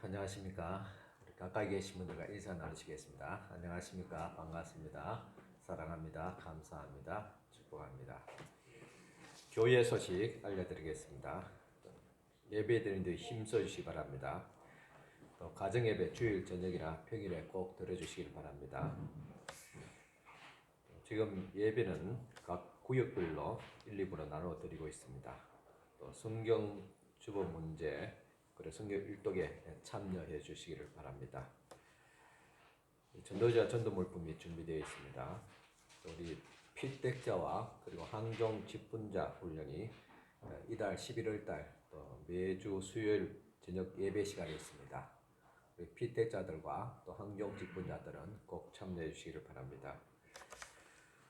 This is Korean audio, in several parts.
안녕하십니까. 우리 가까이 계신 분들과 인사 나누시겠습니다. 안녕하십니까. 반갑습니다. 사랑합니다. 감사합니다. 축복합니다. 교회 소식 알려드리겠습니다. 예배 드리는 데 힘써 주시기 바랍니다. 또 가정예배 주일 저녁이나 평일에 꼭 들어주시길 바랍니다. 지금 예배는 각 구역별로 1, 2부로 나누어 드리고 있습니다. 또 성경 주보 문제 그리고 성경 일독에 참여해 주시기를 바랍니다. 전도자 전도 물품이 준비되어 있습니다. 우리 필택자와 그리고 항종 직분자 훈련이 이달 11월 달 매주 수요일 저녁 예배 시간에 있습니다. 우리 필택자들과 또 항종 직분자들은 꼭 참여해 주시기를 바랍니다.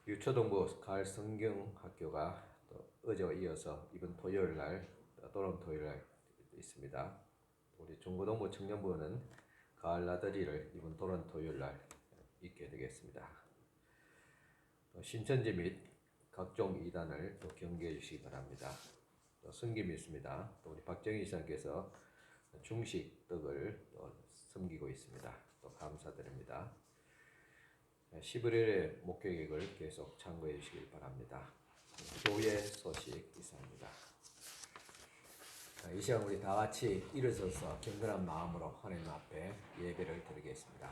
유초동부 가을 성경 학교가 또 어제와 이어서 이번 토요일 날 또는 토요일 날 있습니다. 우리 중고동부 청년부는 가을 나들이를 이번 또는 토요일 날 있게 되겠습니다. 신천지 및 각종 이단을 또 경계해 주시기 바랍니다. 또 섬김이 있습니다. 또 우리 박정희 시장께서 중식 떡을 또 섬기고 있습니다. 또 감사드립니다. 11월의 목회 계획을 계속 참고해 주시길 바랍니다. 교회 소식 이상입니다. 이 시간 우리 다 같이 일어서서 경건한 마음으로 하나님 앞에 예배를 드리겠습니다.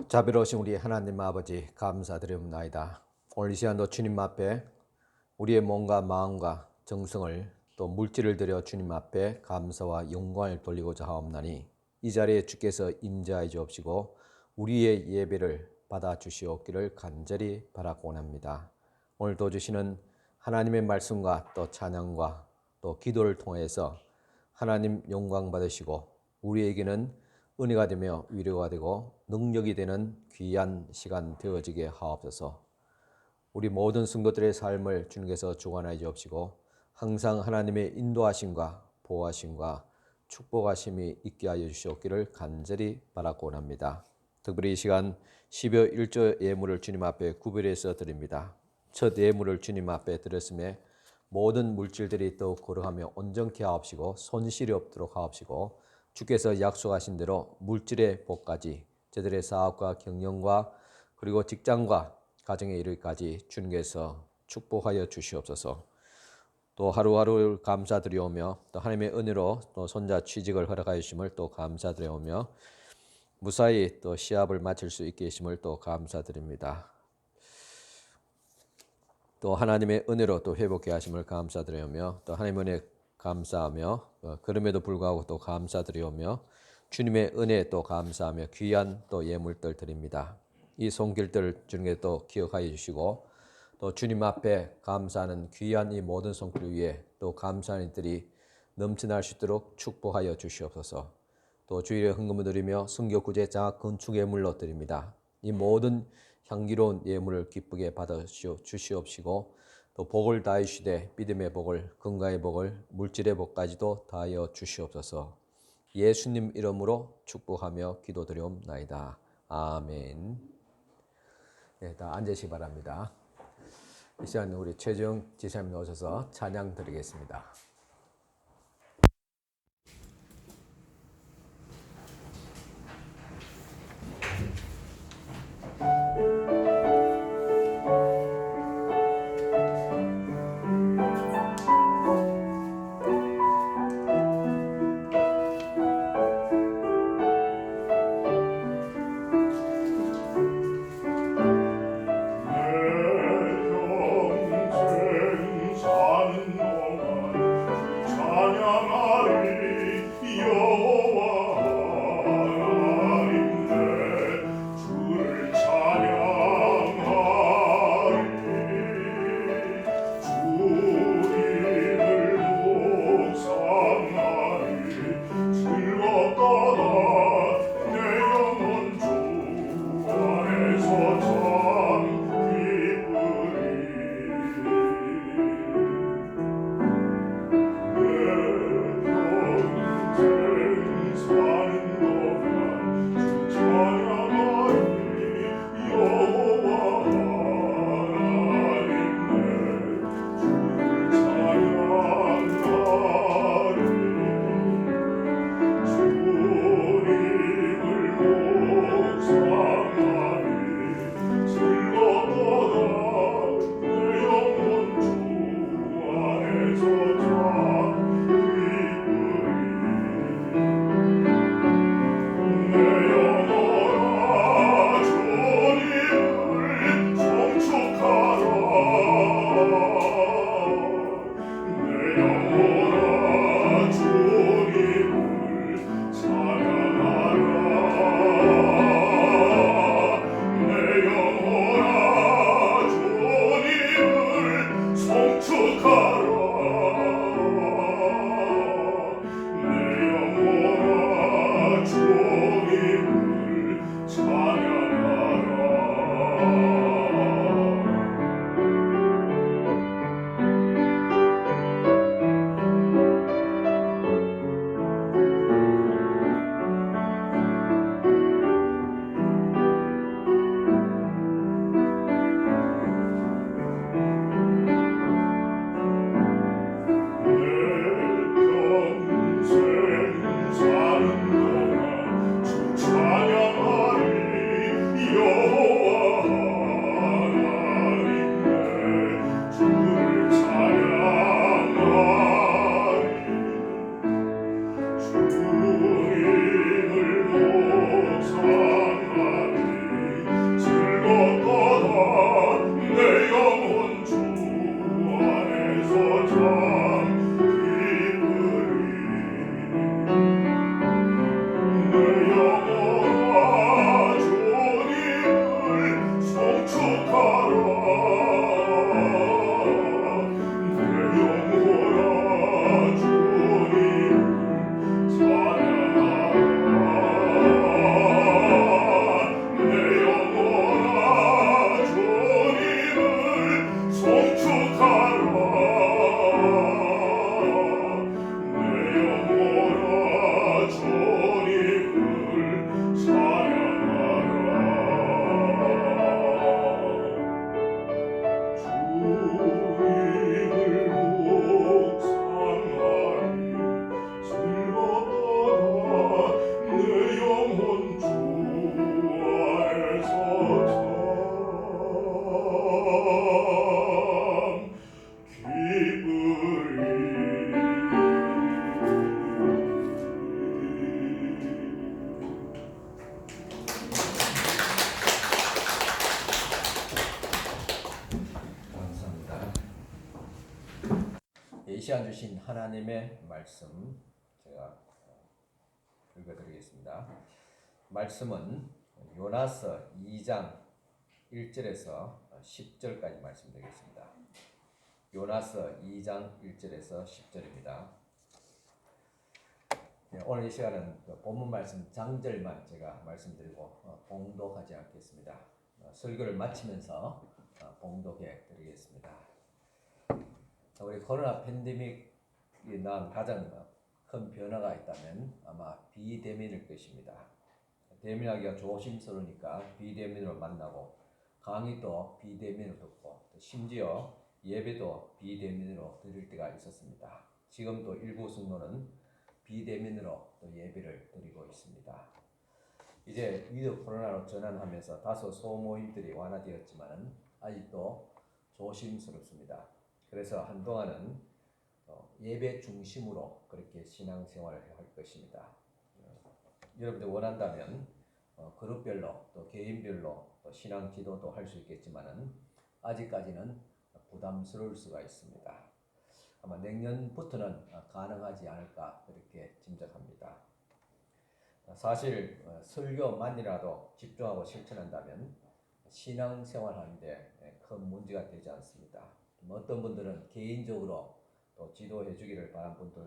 자비로우신 우리 하나님 아버지 감사드립니다. 오늘 이 시간도 주님 앞에 우리의 몸과 마음과 정성을 또 물질을 들여 주님 앞에 감사와 영광을 돌리고자 하옵나니 이 자리에 주께서 임재하여 주옵시고 우리의 예배를 받아 주시옵기를 간절히 바라고 원합니다. 오늘도 주시는 하나님의 말씀과 또 찬양과 또 기도를 통해서 하나님 영광 받으시고 우리에게는 은혜가 되며 위로가 되고 능력이 되는 귀한 시간 되어지게 하옵소서. 우리 모든 성도들의 삶을 주님께서 주관하여 주옵시고 항상 하나님의 인도하심과 보호하심과 축복하심이 있게 하여 주시옵기를 간절히 바라고 원합니다. 특별히 이 시간 12월 1조 예물을 주님 앞에 구별해서 드립니다. 첫 예물을 주님 앞에 드렸음에 모든 물질들이 더욱 거룩하며 온전케 하옵시고 손실이 없도록 하옵시고 주께서 약속하신 대로 물질의 복까지 저들의 사업과 경영과 그리고 직장과 가정에 이르기까지 주님께서 축복하여 주시옵소서. 또 하루하루 감사드리오며 또 하나님의 은혜로 또 손자 취직을 허락하여 주심을 또 감사드리오며 무사히 또 시합을 마칠 수 있게 하심을 또 감사드립니다. 또 하나님의 은혜로 또 회복해 하심을 감사드리오며 또 하나님의 은혜 감사하며 그럼에도 불구하고 또 감사드리오며 주님의 은혜에 또 감사하며 귀한 또 예물들 드립니다. 이 손길들 주님께 또 기억하여 주시고 또 주님 앞에 감사하는 귀한 이 모든 손길 위에 또 감사하는 이들이 넘쳐날 수 있도록 축복하여 주시옵소서. 또 주일에 헌금을 드리며 성교 구제 장학 건축 예물로 드립니다. 이 모든 향기로운 예물을 기쁘게 받아 주시옵시고 또 복을 다해 주시되 믿음의 복을 건강의 복을 물질의 복까지도 다하여 주시옵소서. 예수님 이름으로 축복하며 기도드리옵나이다. 아멘. 네, 다 앉으시기 바랍니다. 이 시간 우리 최정 지사님 오셔서 찬양 드리겠습니다. 내 평생 사는 동안 감사합니다. 이 시간 주신 하나님의 말씀 제가 읽어드리겠습니다. 말씀은 요나서 2장 1절에서 10절까지 말씀드리겠습니다. 요나서 2장 1절에서 10절입니다. 오늘 이 시간은 본문 말씀 장절만 제가 말씀드리고 봉독하지 않겠습니다. 설교를 마치면서 봉독해 드리겠습니다. 우리 코로나 팬데믹이 낳은 가장 큰 변화가 있다면 아마 비대면일 것입니다. 대면하기가 조심스러우니까 비대면으로 만나고 강의도 비대면으로 듣고 심지어 예배도 비대면으로 드릴 때가 있었습니다. 지금도 일부 성도는 비대면으로 또 예배를 드리고 있습니다. 이제 위드 코로나로 전환하면서 다소 소모임들이 완화되었지만 아직도 조심스럽습니다. 그래서 한동안은 예배 중심으로 그렇게 신앙생활을 할 것입니다. 여러분들 원한다면 그룹별로 또 개인별로 또 신앙 기도도 할 수 있겠지만은 아직까지는 부담스러울 수가 있습니다. 아마 내년부터는 가능하지 않을까 그렇게 짐작합니다. 사실 설교만이라도 집중하고 실천한다면 신앙생활하는데 큰 문제가 되지 않습니다. 어떤 분들은 개인적으로 또 지도해 주기를 바라는 분도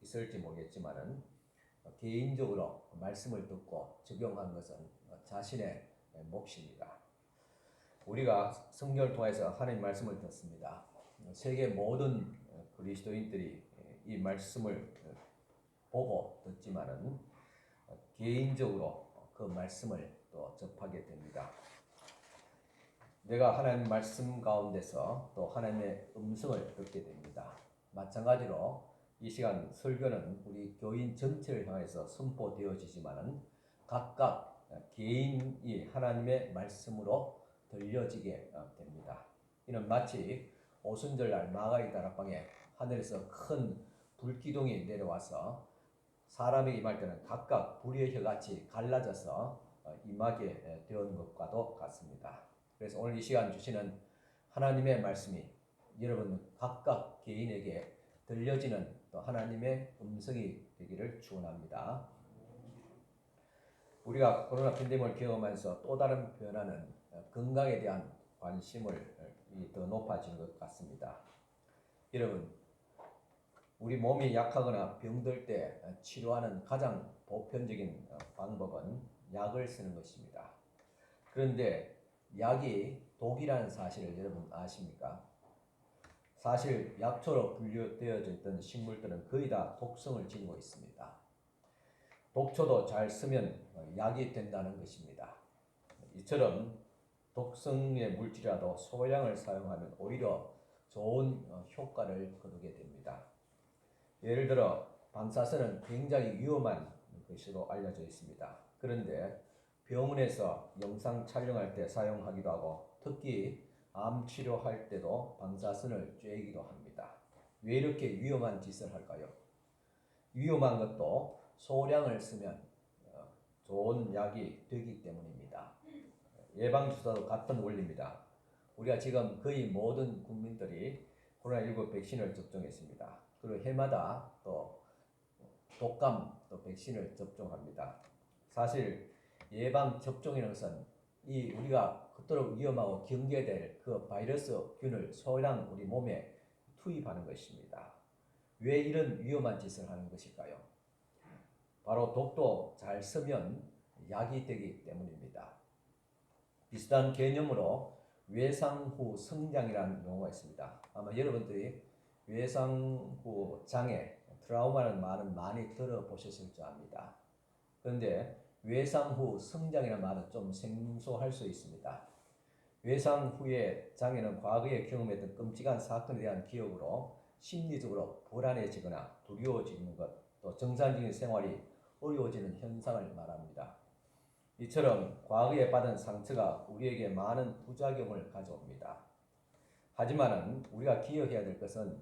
있을지 모르겠지만은 개인적으로 말씀을 듣고 적용한 것은 자신의 몫입니다. 우리가 성경을 통해서 하나님 말씀을 듣습니다. 세계 모든 그리스도인들이 이 말씀을 보고 듣지만은 개인적으로 그 말씀을 또 접하게 됩니다. 내가 하나님 말씀 가운데서 또 하나님의 음성을 듣게 됩니다. 마찬가지로 이 시간 설교는 우리 교인 전체를 향해서 선포되어지지만은 각각 개인이 하나님의 말씀으로 들려지게 됩니다. 이는 마치 오순절날 마가이 다락방에 하늘에서 큰 불기둥이 내려와서 사람에게 임할 때는 각각 불의 혀같이 갈라져서 임하게 되는 것과도 같습니다. 그래서 오늘 이 시간 주시는 하나님의 말씀이 여러분 각각 개인에게 들려지는 또 하나님의 음성이 되기를 축원합니다. 우리가 코로나 팬데믹을 경험하면서 또 다른 변화는 건강에 대한 관심을 더 높아진 것 같습니다. 여러분, 우리 몸이 약하거나 병들 때 치료하는 가장 보편적인 방법은 약을 쓰는 것입니다. 그런데 약이 독이라는 사실을 여러분 아십니까? 사실 약초로 분류되어져 있던 식물들은 거의 다 독성을 지니고 있습니다. 독초도 잘 쓰면 약이 된다는 것입니다. 이처럼 독성의 물질이라도 소량을 사용하면 오히려 좋은 효과를 거두게 됩니다. 예를 들어 방사선은 굉장히 위험한 것으로 알려져 있습니다. 그런데 병원에서 영상 촬영할 때 사용하기도 하고 특히 암 치료할 때도 방사선을 쬐기도 합니다. 왜 이렇게 위험한 짓을 할까요? 위험한 것도 소량을 쓰면 좋은 약이 되기 때문입니다. 예방주사도 같은 원리입니다. 우리가 지금 거의 모든 국민들이 코로나19 백신을 접종했습니다. 그리고 해마다 또 독감 또 백신을 접종합니다. 사실 예방 접종이라는 것은 이 우리가 그토록 위험하고 경계될 그 바이러스균을 소량 우리 몸에 투입하는 것입니다. 왜 이런 위험한 짓을 하는 것일까요? 바로 독도 잘 쓰면 약이 되기 때문입니다. 비슷한 개념으로 외상후 성장이라는 용어가 있습니다. 아마 여러분들이 외상후 장애, 트라우마라는 말은 많이 들어보셨을 줄 압니다. 그런데 외상후 성장이라는 말은 좀 생소할 수 있습니다. 외상 후의 장애는 과거에 경험했던 끔찍한 사건에 대한 기억으로 심리적으로 불안해지거나 두려워지는 것, 또 정상적인 생활이 어려워지는 현상을 말합니다. 이처럼 과거에 받은 상처가 우리에게 많은 부작용을 가져옵니다. 하지만 우리가 기억해야 될 것은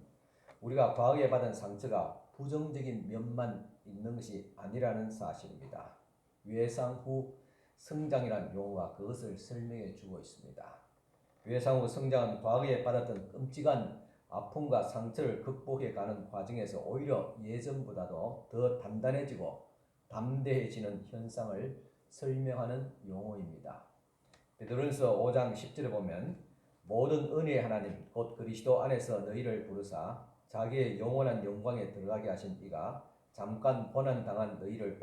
우리가 과거에 받은 상처가 부정적인 면만 있는 것이 아니라는 사실입니다. 외상 후 성장이라는 용어가 그것을 설명해 주고 있습니다. 외상 후 성장은 과거에 받았던 끔찍한 아픔과 상처를 극복해 가는 과정에서 오히려 예전보다도 더 단단해지고 담대해지는 현상을 설명하는 용어입니다. 베드로전서 5장 10절에 보면 모든 은혜의 하나님 곧 그리스도 안에서 너희를 부르사 자기의 영원한 영광에 들어가게 하신 이가 잠깐 고난 당한 너희를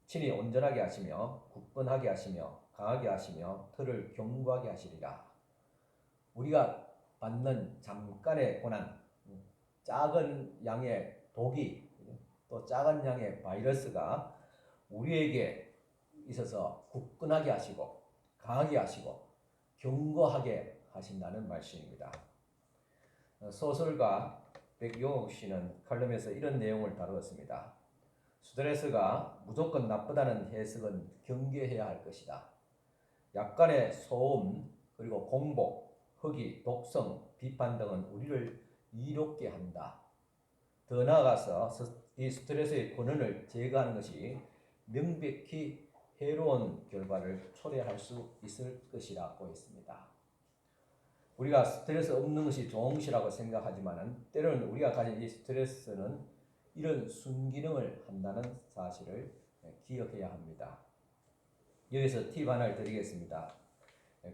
친히 온전하게 하시며 굳건하게 하시며 강하게 하시며 터를 견고하게 하시리라. 우리가 받는 잠깐의 고난, 작은 양의 독이 또 작은 양의 바이러스가 우리에게 있어서 굳건하게 하시고 강하게 하시고 견고하게 하신다는 말씀입니다. 소설가 백용옥 씨는 칼럼에서 이런 내용을 다루었습니다. 스트레스가 무조건 나쁘다는 해석은 경계해야 할 것이다. 약간의 소음, 그리고 공복, 허기, 독성, 비판 등은 우리를 이롭게 한다. 더 나아가서 이 스트레스의 근원을 제거하는 것이 명백히 해로운 결과를 초래할 수 있을 것이라고 했습니다. 우리가 스트레스 없는 것이 좋은 것이라고 생각하지만 때로는 우리가 가진 이 스트레스는 이런 순기능을 한다는 사실을 기억해야 합니다. 여기서 팁 하나를 드리겠습니다.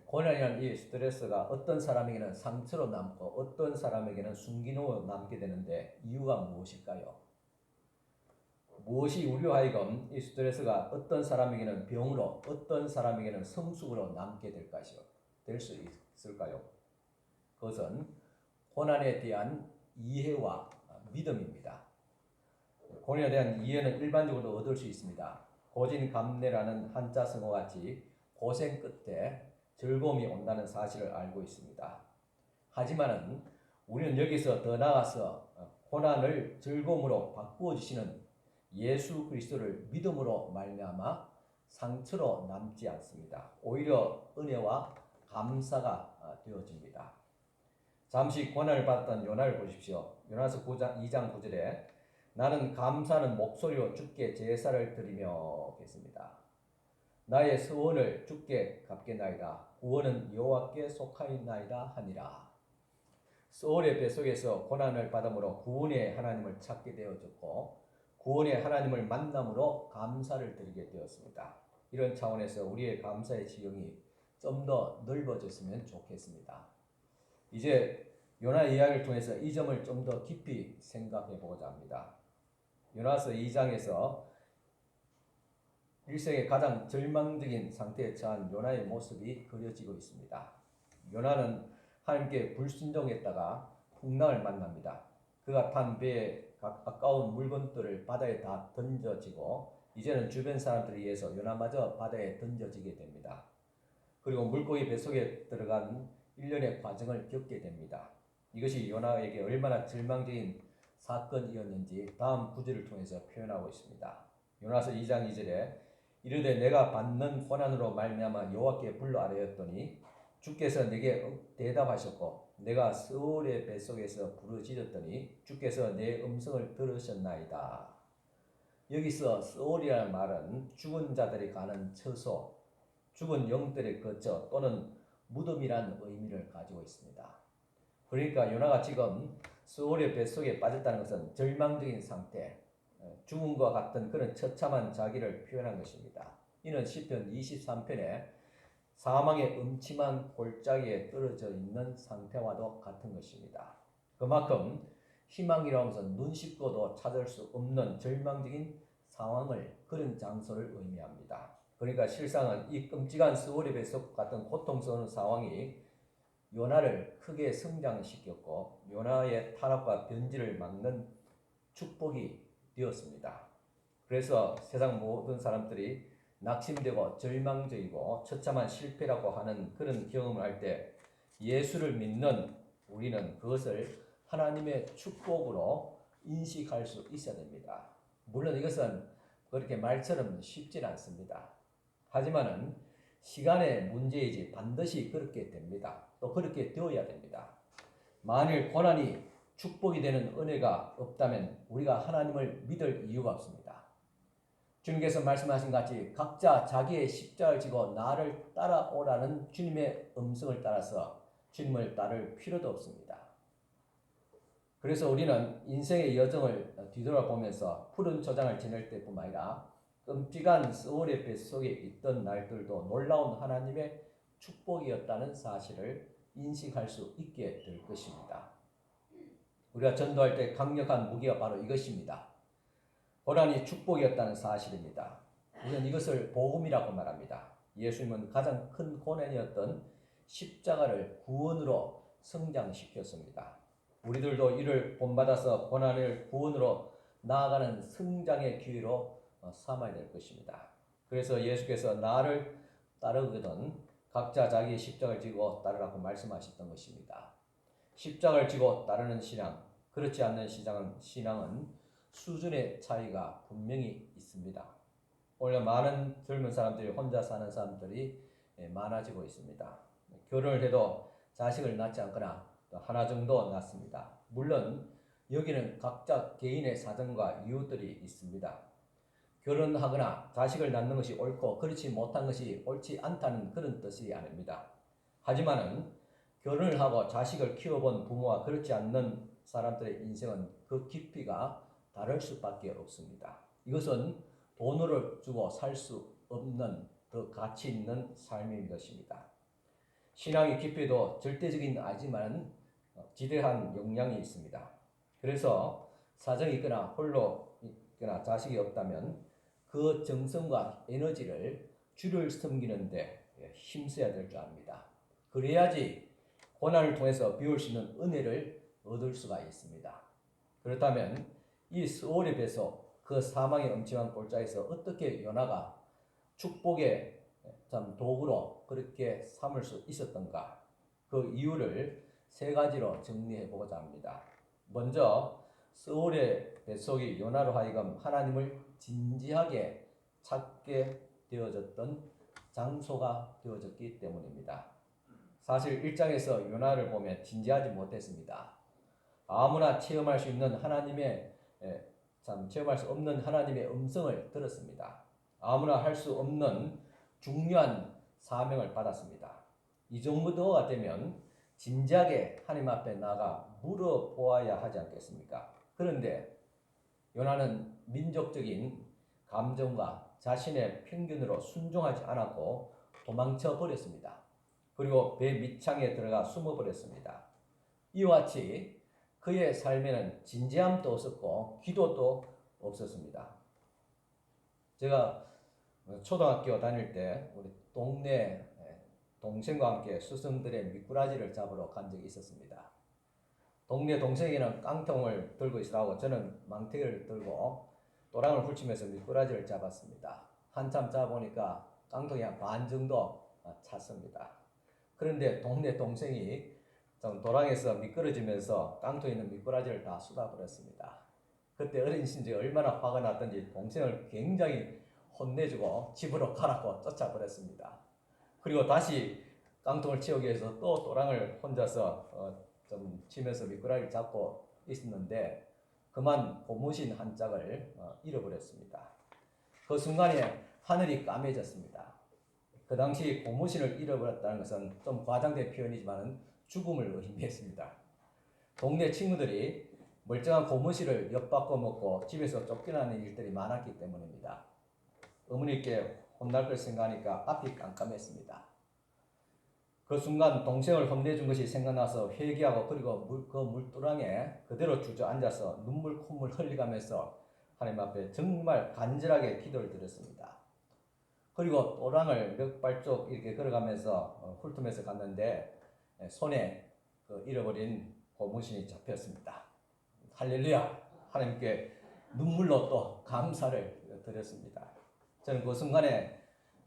고난이라는 이 스트레스가 어떤 사람에게는 상처로 남고 어떤 사람에게는 순기능으로 남게 되는데 이유가 무엇일까요? 무엇이 우리로 하여금 이 스트레스가 어떤 사람에게는 병으로 어떤 사람에게는 성숙으로 남게 될 수 있을까요? 그것은 고난에 대한 이해와 믿음입니다. 고난에 대한 이해는 일반적으로 얻을 수 있습니다. 고진감래라는 한자 성어와 같이 고생 끝에 즐거움이 온다는 사실을 알고 있습니다. 하지만은 우리는 여기서 더 나아가서 고난을 즐거움으로 바꾸어 주시는 예수 그리스도를 믿음으로 말미암아 상처로 남지 않습니다. 오히려 은혜와 감사가 되어집니다. 잠시 고난을 받았던 요나를 보십시오. 요나서 2장 9절에 나는 감사하는 목소리로 주께 제사를 드리며 했습니다. 나의 서원을 주께 갚겠나이다. 구원은 여호와께 속하였나이다 하니라. 서울의 뱃속에서 고난을 받음으로 구원의 하나님을 찾게 되어졌고 구원의 하나님을 만남으로 감사를 드리게 되었습니다. 이런 차원에서 우리의 감사의 지형이 좀 더 넓어졌으면 좋겠습니다. 이제 요나 이야기를 통해서 이 점을 좀 더 깊이 생각해 보고자 합니다. 요나서 2장에서 일생의 가장 절망적인 상태에 처한 요나의 모습이 그려지고 있습니다. 요나는 하나님께 불순종했다가 풍랑을 만납니다. 그가 탄 배에 아까운 물건들을 바다에 다 던져지고 이제는 주변 사람들에 의해서 요나마저 바다에 던져지게 됩니다. 그리고 물고기 뱃속에 들어간 일련의 과정을 겪게 됩니다. 이것이 요나에게 얼마나 절망적인 사건이었는지 다음 구절을 통해서 표현하고 있습니다. 요나서 2장 2절에 이르되 내가 받는 고난으로 말미암아 여호와께 불러 아뢰었더니 주께서 내게 대답하셨고 내가 스올의 뱃속에서 부르짖었더니 주께서 내 음성을 들으셨나이다. 여기서 스올이라는 말은 죽은 자들이 가는 처소, 죽은 영들의 거처 또는 무덤이란 의미를 가지고 있습니다. 그러니까 요나가 지금 스올의 뱃속에 빠졌다는 것은 절망적인 상태, 죽음과 같은 그런 처참한 자기를 표현한 것입니다. 이는 시편 23편에 사망의 음침한 골짜기에 떨어져 있는 상태와도 같은 것입니다. 그만큼 희망이라고 해서 눈 씻고도 찾을 수 없는 절망적인 상황을, 그런 장소를 의미합니다. 그러니까 실상은 이 끔찍한 스올의 뱃속 같은 고통스러운 상황이 요나를 크게 성장시켰고 요나의 타락과 변질을 막는 축복이 되었습니다. 그래서 세상 모든 사람들이 낙심되고 절망적이고 처참한 실패라고 하는 그런 경험을 할 때 예수를 믿는 우리는 그것을 하나님의 축복으로 인식할 수 있어야 됩니다. 물론 이것은 그렇게 말처럼 쉽진 않습니다. 하지만은 시간의 문제이지 반드시 그렇게 됩니다. 또 그렇게 되어야 됩니다. 만일 고난이 축복이 되는 은혜가 없다면 우리가 하나님을 믿을 이유가 없습니다. 주님께서 말씀하신 같이 각자 자기의 십자가를 지고 나를 따라오라는 주님의 음성을 따라서 주님을 따를 필요도 없습니다. 그래서 우리는 인생의 여정을 뒤돌아보면서 푸른 초장을 지낼 때뿐만 아니라 끔찍한 스올의 뱃속에 있던 날들도 놀라운 하나님의 축복이었다는 사실을 인식할 수 있게 될 것입니다. 우리가 전도할 때 강력한 무기가 바로 이것입니다. 고난이 축복이었다는 사실입니다. 우리는 이것을 복음이라고 말합니다. 예수님은 가장 큰 고난이었던 십자가를 구원으로 성장시켰습니다. 우리들도 이를 본받아서 고난을 구원으로 나아가는 성장의 기회로 삼아야 될 것입니다. 그래서 예수께서 나를 따르거든 각자 자기의 십자가를 지고 따르라고 말씀하셨던 것입니다. 십자가를 지고 따르는 신앙, 그렇지 않는 신앙은 수준의 차이가 분명히 있습니다. 오늘 많은 젊은 사람들이 혼자 사는 사람들이 많아지고 있습니다. 결혼을 해도 자식을 낳지 않거나 또 하나 정도 낳습니다. 물론 여기는 각자 개인의 사정과 이유들이 있습니다. 결혼하거나 자식을 낳는 것이 옳고 그렇지 못한 것이 옳지 않다는 그런 뜻이 아닙니다. 하지만은 결혼을 하고 자식을 키워본 부모와 그렇지 않는 사람들의 인생은 그 깊이가 다를 수밖에 없습니다. 이것은 돈을 주고 살 수 없는 더 가치 있는 삶인 것입니다. 신앙의 깊이도 절대적인 아니지만 지대한 영향이 있습니다. 그래서 사정이 있거나 홀로 있거나 자식이 없다면 그 정성과 에너지를 주를 섬기는데 힘써야 될 줄 압니다. 그래야지 고난을 통해서 배울 수 있는 은혜를 얻을 수가 있습니다. 그렇다면 이 스올의 뱃속, 그 사망의 음침한 골짜기에서 어떻게 요나가 축복의 참 도구로 그렇게 삼을 수 있었던가, 그 이유를 세 가지로 정리해 보고자 합니다. 먼저 스올의 뱃속이 요나로 하여금 하나님을 진지하게 찾게 되어졌던 장소가 되어졌기 때문입니다. 사실 1장에서 요나를 보면 진지하지 못했습니다. 아무나 체험할 수 있는 하나님의 체험할 수 없는 하나님의 음성을 들었습니다. 아무나 할 수 없는 중요한 사명을 받았습니다. 이 정도가 되면 진지하게 하나님 앞에 나가 물어보아야 하지 않겠습니까? 그런데 요나는 민족적인 감정과 자신의 편견으로 순종하지 않았고 도망쳐 버렸습니다. 그리고 배 밑창에 들어가 숨어 버렸습니다. 이와 같이 그의 삶에는 진지함도 없었고 기도도 없었습니다. 제가 초등학교 다닐 때 우리 동네 동생과 함께 스승들의 미꾸라지를 잡으러 간 적이 있었습니다. 동네 동생이는 깡통을 들고 있으라고 저는 망태를 들고 또랑을 훑치면서 미꾸라지를 잡았습니다. 한참 잡아보니까 깡통이 한 반 정도 찼습니다. 그런데 동네 동생이 좀 도랑에서 미끄러지면서 깡통에 있는 미꾸라지를 다 쏟아버렸습니다. 그때 어린 신지 얼마나 화가 났던지 동생을 굉장히 혼내주고 집으로 가라고 쫓아버렸습니다. 그리고 다시 깡통을 치우기 위해서 또 또랑을 혼자서 좀 치면서 미꾸라지를 잡고 있었는데 그만 고무신 한 짝을 잃어버렸습니다. 그 순간에 하늘이 까매졌습니다. 그 당시 고무신을 잃어버렸다는 것은 좀 과장된 표현이지만 죽음을 의미했습니다. 동네 친구들이 멀쩡한 고무신을 엿바꿔 먹고 집에서 쫓겨나는 일들이 많았기 때문입니다. 어머니께 혼날 걸 생각하니까 앞이 깜깜했습니다. 그 순간 동생을 혼내준 것이 생각나서 회개하고 그리고 그 물두랑에 그대로 주저앉아서 눈물 콧물 흘리가면서 하나님 앞에 정말 간절하게 기도를 드렸습니다. 그리고 또랑을 몇 발쪽 이렇게 걸어가면서 훑으면서 갔는데 손에 그 잃어버린 고무신이 잡혔습니다. 할렐루야! 하나님께 눈물로 또 감사를 드렸습니다. 저는 그 순간에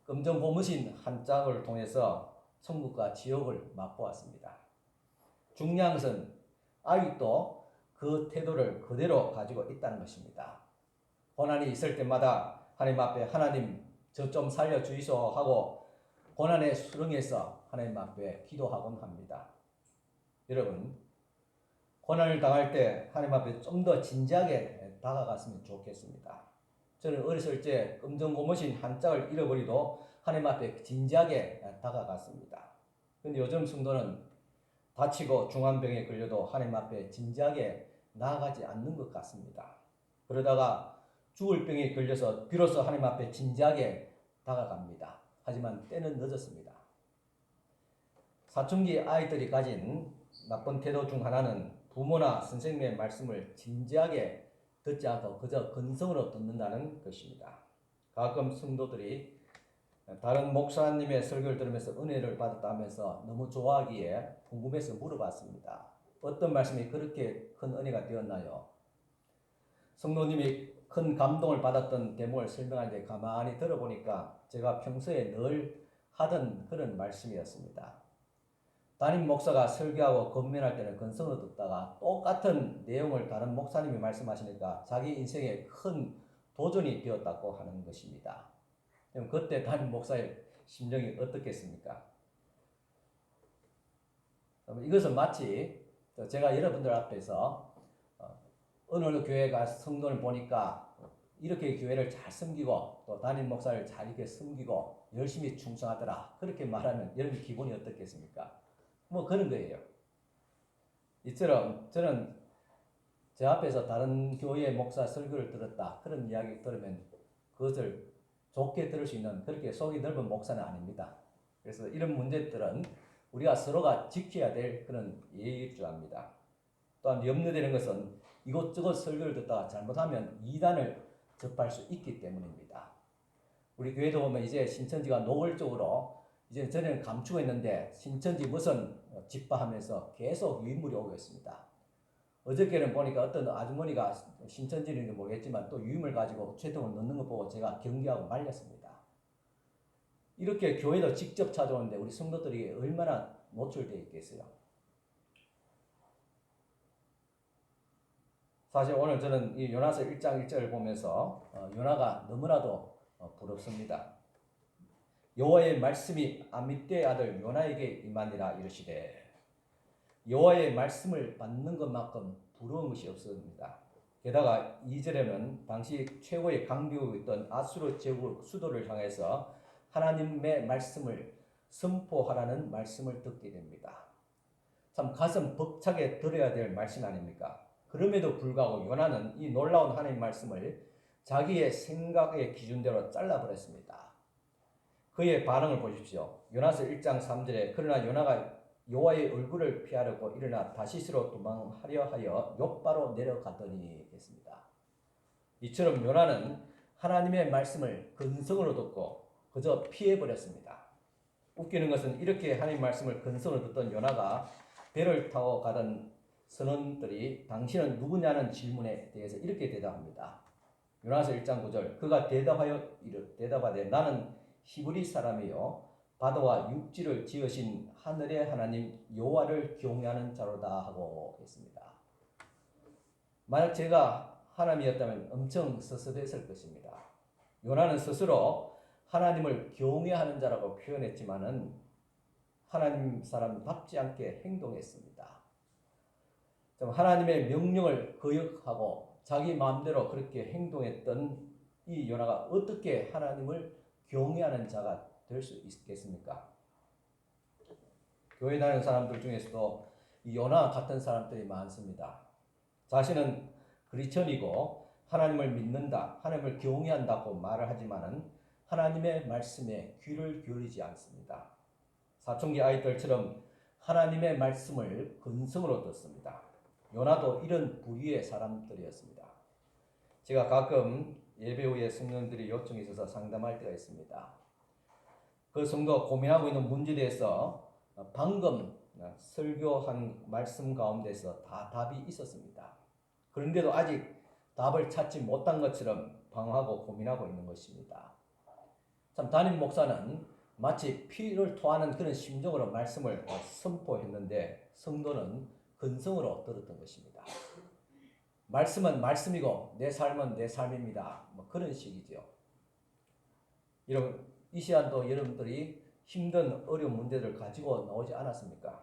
검정 고무신 한 짝을 통해서 천국과 지옥을 맛보았습니다. 중요한 것은 아직도 그 태도를 그대로 가지고 있다는 것입니다. 고난이 있을 때마다 하나님 앞에 하나님 저 좀 살려주이소 하고 고난의 수렁에서 하나님 앞에 기도하곤 합니다. 여러분 고난을 당할 때 하나님 앞에 좀 더 진지하게 다가갔으면 좋겠습니다. 저는 어렸을 때 검정 고무신 한 짝을 잃어버리도 하나님 앞에 진지하게 다가갔습니다. 그런데 요즘 성도는 다치고 중환병에 걸려도 하나님 앞에 진지하게 나아가지 않는 것 같습니다. 그러다가 죽을 병에 걸려서 비로소 하나님 앞에 진지하게 다가갑니다. 하지만 때는 늦었습니다. 사춘기 아이들이 가진 나쁜 태도 중 하나는 부모나 선생님의 말씀을 진지하게 듣지 않고 그저 근성으로 듣는다는 것입니다. 가끔 성도들이 다른 목사님의 설교를 들으면서 은혜를 받았다면서 너무 좋아하기에 궁금해서 물어봤습니다. 어떤 말씀이 그렇게 큰 은혜가 되었나요? 성도님이 큰 감동을 받았던 대목을 설명할 때 가만히 들어보니까 제가 평소에 늘 하던 그런 말씀이었습니다. 담임 목사가 설교하고 건면할 때는 근성으로 듣다가 똑같은 내용을 다른 목사님이 말씀하시니까 자기 인생에 큰 도전이 되었다고 하는 것입니다. 그럼 그때 담임 목사의 심정이 어떻겠습니까? 이것은 마치 제가 여러분들 앞에서 어느 교회 가 성도를 보니까 이렇게 교회를 잘 섬기고 또 담임 목사를 잘 이렇게 섬기고 열심히 충성하더라 그렇게 말하면 여러분 기분이 어떻겠습니까? 뭐 그런 거예요. 이처럼 저는 제 앞에서 다른 교회 목사 설교를 들었다 그런 이야기 들으면 그것을 좋게 들을 수 있는 그렇게 속이 넓은 목사는 아닙니다. 그래서 이런 문제들은 우리가 서로가 지켜야 될 그런 예의일 줄 압니다. 또한 염려되는 것은 이것저것 설교를 듣다가 잘못하면 이단을 접할 수 있기 때문입니다. 우리 교회도 보면 이제 신천지가 노골적으로 이제 전에는 감추고 있는데 신천지 무슨 집바하면서 계속 유인물이 오고 있습니다. 어저께는 보니까 어떤 아주머니가 신천지인지 모르겠지만 또 유임을 가지고 채통을 넣는 거 보고 제가 경계하고 말렸습니다. 이렇게 교회도 직접 찾아오는데 우리 성도들이 얼마나 노출되어 있겠어요. 사실 오늘 저는 이 요나서 1장 1절을 보면서 요나가 너무나도 부럽습니다. 여호와의 말씀이 아미떼의 아들 요나에게 임하니라 이르시되 여호와의 말씀을 받는 것만큼 부러운 것이 없습니다. 게다가 2절에는 당시 최고의 강대국이 있던 아수르 제국 수도를 향해서 하나님의 말씀을 선포하라는 말씀을 듣게 됩니다. 참 가슴 벅차게 들어야 될 말씀 아닙니까? 그럼에도 불구하고 요나는 이 놀라운 하나님의 말씀을 자기의 생각의 기준대로 잘라버렸습니다. 그의 반응을 보십시오. 요나서 1장 3절에 그러나 요나가 여호와의 얼굴을 피하려고 일어나 다시스로 도망하려 하여 욥바로 내려가더니 했습니다. 이처럼 요나는 하나님의 말씀을 근성으로 듣고 그저 피해버렸습니다. 웃기는 것은 이렇게 하나님 말씀을 근성으로 듣던 요나가 배를 타고 가던 선원들이 당신은 누구냐는 질문에 대해서 이렇게 대답합니다. 요나서 1장 9절 그가 대답하되 나는 히브리 사람이요 바다와 육지를 지으신 하늘의 하나님 여호와를 경외하는 자로다 하고 했습니다. 만약 제가 하나님이었다면 엄청 섭섭했을 것입니다. 요나는 스스로 하나님을 경외하는 자라고 표현했지만은 하나님 사람답지 않게 행동했습니다. 하나님의 명령을 거역하고 자기 마음대로 그렇게 행동했던 이 요나가 어떻게 하나님을 경외하는 자가 될 수 있겠습니까? 교회 다니는 사람들 중에서도 이 요나 같은 사람들이 많습니다. 자신은 크리스천이고 하나님을 믿는다, 하나님을 경외한다고 말을 하지만은 하나님의 말씀에 귀를 기울이지 않습니다. 사춘기 아이들처럼 하나님의 말씀을 근성으로 듣습니다. 요나도 이런 부류의 사람들이었습니다. 제가 가끔 예배 후에 성도들이 요청이 있어서 상담할 때가 있습니다. 그 성도가 고민하고 있는 문제에 대해서 방금 설교한 말씀 가운데서 다 답이 있었습니다. 그런데도 아직 답을 찾지 못한 것처럼 방황하고 고민하고 있는 것입니다. 참 담임 목사는 마치 피를 토하는 그런 심정으로 말씀을 선포했는데 성도는 근성으로 들었던 것입니다. 말씀은 말씀이고 내 삶은 내 삶입니다. 그런 식이죠. 여러분 이 시간도 여러분들이 힘든 어려운 문제를 가지고 나오지 않았습니까?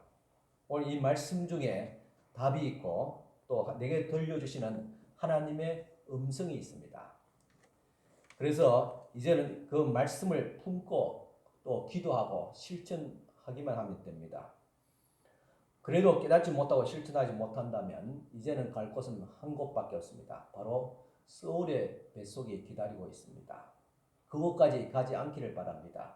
오늘 이 말씀 중에 답이 있고 또 내게 들려주시는 하나님의 음성이 있습니다. 그래서 이제는 그 말씀을 품고 또 기도하고 실천하기만 하면 됩니다. 그래도 깨닫지 못하고 실천하지 못한다면 이제는 갈 곳은 한 곳밖에 없습니다. 바로 서울의 뱃속이 기다리고 있습니다. 그곳까지 가지 않기를 바랍니다.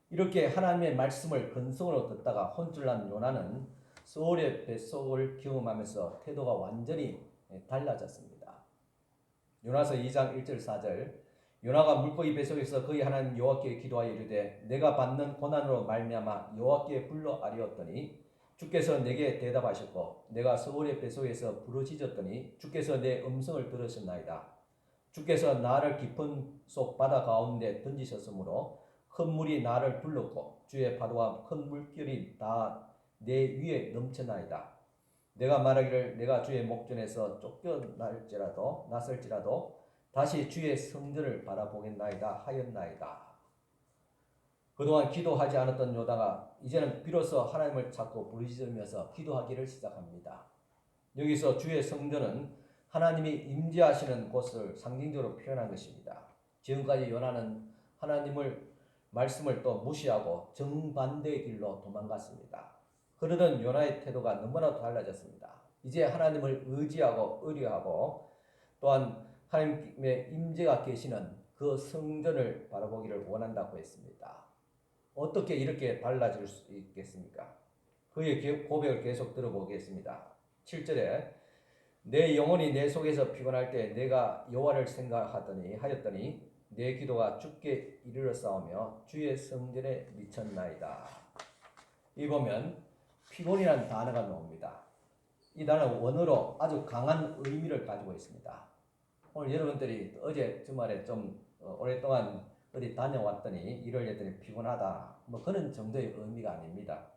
이렇게 하나님의 말씀을 근성으로 듣다가 혼쭐난 요나는 서울의 뱃속을 경험하면서 태도가 완전히 달라졌습니다. 요나서 2장 1절 4절 요나가 물고기 뱃속에서 그의 하나님 여호와께 기도하여 이르되 내가 받는 고난으로 말미암아 여호와께 불러 아뢰었더니 주께서 내게 대답하셨고 내가 서울의 뱃속에서 부르짖었더니 주께서 내 음성을 들으셨나이다. 주께서 나를 깊은 속 바다 가운데 던지셨으므로 큰 물이 나를 둘렀고 주의 파도와 큰 물결이 다 내 위에 넘쳐나이다. 내가 말하기를 내가 주의 목전에서 쫓겨났을지라도 다시 주의 성전을 바라보겠나이다 하였나이다. 그동안 기도하지 않았던 요나가 이제는 비로소 하나님을 찾고 부르짖으면서 기도하기를 시작합니다. 여기서 주의 성전은 하나님이 임재하시는 곳을 상징적으로 표현한 것입니다. 지금까지 요나는 하나님을 말씀을 또 무시하고 정반대의 길로 도망갔습니다. 그러던 요나의 태도가 너무나도 달라졌습니다. 이제 하나님을 의지하고 의뢰하고 또한 하나님의 임재가 계시는 그 성전을 바라보기를 원한다고 했습니다. 어떻게 이렇게 달라질 수 있겠습니까? 그의 고백을 계속 들어보겠습니다. 7절에 내 영혼이 내 속에서 피곤할 때 내가 여호와를 생각하였더니 내 기도가 주께 이르러 싸우며 주의 성전에 미쳤나이다. 이 보면 피곤이라는 단어가 나옵니다. 이 단어는 원어로 아주 강한 의미를 가지고 있습니다. 오늘 여러분들이 어제 주말에 좀 오랫동안 어디 다녀왔더니 일요일 했더니 피곤하다 그런 정도의 의미가 아닙니다.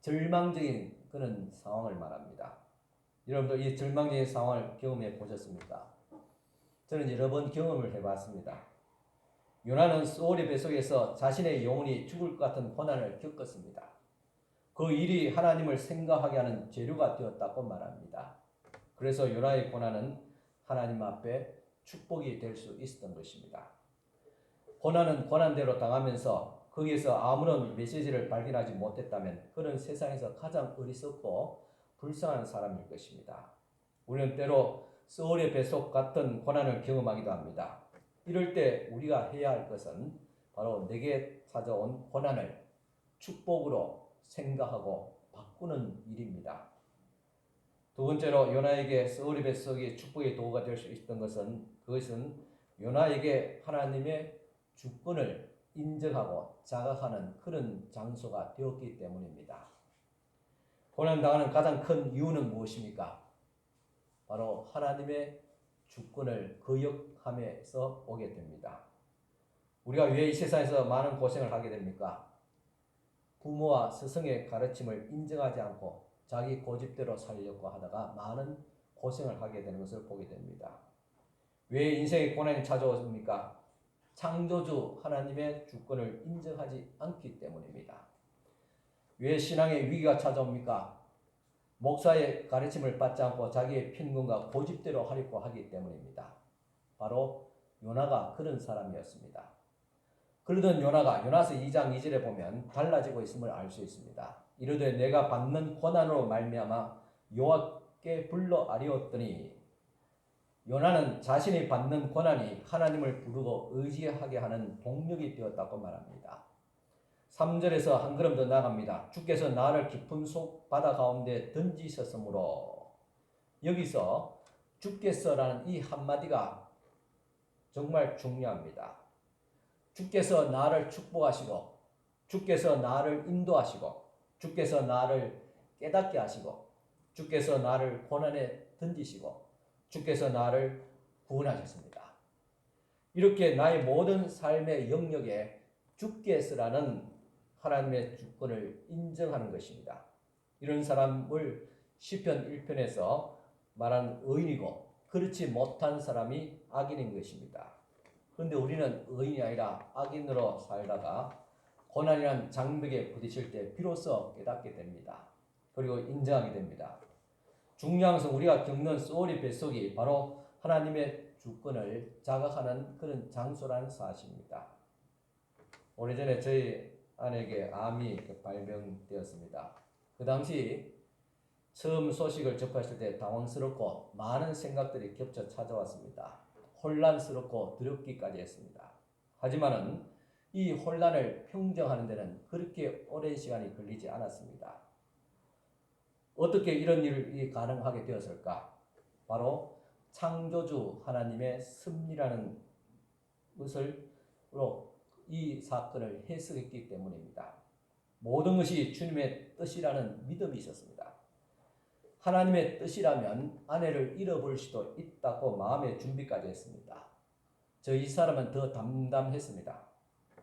절망적인 그런 상황을 말합니다. 여러분도 이 절망적인 상황을 경험해 보셨습니까? 저는 여러 번 경험을 해봤습니다. 요나는 소울의 뱃속에서 자신의 영혼이 죽을 것 같은 고난을 겪었습니다. 그 일이 하나님을 생각하게 하는 재료가 되었다고 말합니다. 그래서 요나의 고난은 하나님 앞에 축복이 될 수 있었던 것입니다. 고난은 고난대로 당하면서 거기에서 아무런 메시지를 발견하지 못했다면 그는 세상에서 가장 어리석고 불쌍한 사람일 것입니다. 우리는 때로 소울의 뱃속 같은 고난을 경험하기도 합니다. 이럴 때 우리가 해야 할 것은 바로 내게 찾아온 고난을 축복으로 생각하고 바꾸는 일입니다. 두 번째로 요나에게 소울의 뱃속이 축복의 도구가 될 수 있었던 것은 그것은 요나에게 하나님의 주권을 인정하고 자각하는 그런 장소가 되었기 때문입니다. 고난당하는 가장 큰 이유는 무엇입니까? 바로 하나님의 주권을 거역함에서 오게 됩니다. 우리가 왜 이 세상에서 많은 고생을 하게 됩니까? 부모와 스승의 가르침을 인정하지 않고 자기 고집대로 살려고 하다가 많은 고생을 하게 되는 것을 보게 됩니다. 왜 인생의 고난이 찾아옵니까? 창조주 하나님의 주권을 인정하지 않기 때문입니다. 왜 신앙의 위기가 찾아옵니까? 목사의 가르침을 받지 않고 자기의 편견과 고집대로 하려고 하기 때문입니다. 바로 요나가 그런 사람이었습니다. 그러던 요나가 요나서 2장 2절에 보면 달라지고 있음을 알 수 있습니다. 이르되 내가 받는 고난으로 말미암아 여호와께 불러 아뢰었더니 요나는 자신이 받는 고난이 하나님을 부르고 의지하게 하는 동력이 되었다고 말합니다. 3절에서 한 걸음 더 나갑니다. 주께서 나를 깊은 속 바다 가운데 던지셨으므로, 여기서 주께서라는 이 한마디가 정말 중요합니다. 주께서 나를 축복하시고, 주께서 나를 인도하시고, 주께서 나를 깨닫게 하시고, 주께서 나를 고난에 던지시고, 주께서 나를 구원하셨습니다. 이렇게 나의 모든 삶의 영역에 주께서라는 하나님의 주권을 인정하는 것입니다. 이런 사람을 시편 1편에서 말한 의인이고 그렇지 못한 사람이 악인인 것입니다. 그런데 우리는 의인이 아니라 악인으로 살다가 고난이란 장벽에 부딪힐 때 비로소 깨닫게 됩니다. 그리고 인정하게 됩니다. 중요한 것은 우리가 겪는 소울의 뱃속이 바로 하나님의 주권을 자각하는 그런 장소라는 사실입니다. 오래전에 저희 아내에게 암이 발병되었습니다. 그 당시 처음 소식을 접했을 때 당황스럽고 많은 생각들이 겹쳐 찾아왔습니다. 혼란스럽고 두렵기까지 했습니다. 하지만은 이 혼란을 평정하는 데는 그렇게 오랜 시간이 걸리지 않았습니다. 어떻게 이런 일이 가능하게 되었을까? 바로 창조주 하나님의 섭리라는 것으로 이 사건을 해석했기 때문입니다. 모든 것이 주님의 뜻이라는 믿음이 있었습니다. 하나님의 뜻이라면 아내를 잃어버릴 수도 있다고 마음의 준비까지 했습니다. 이 사람은 더 담담했습니다.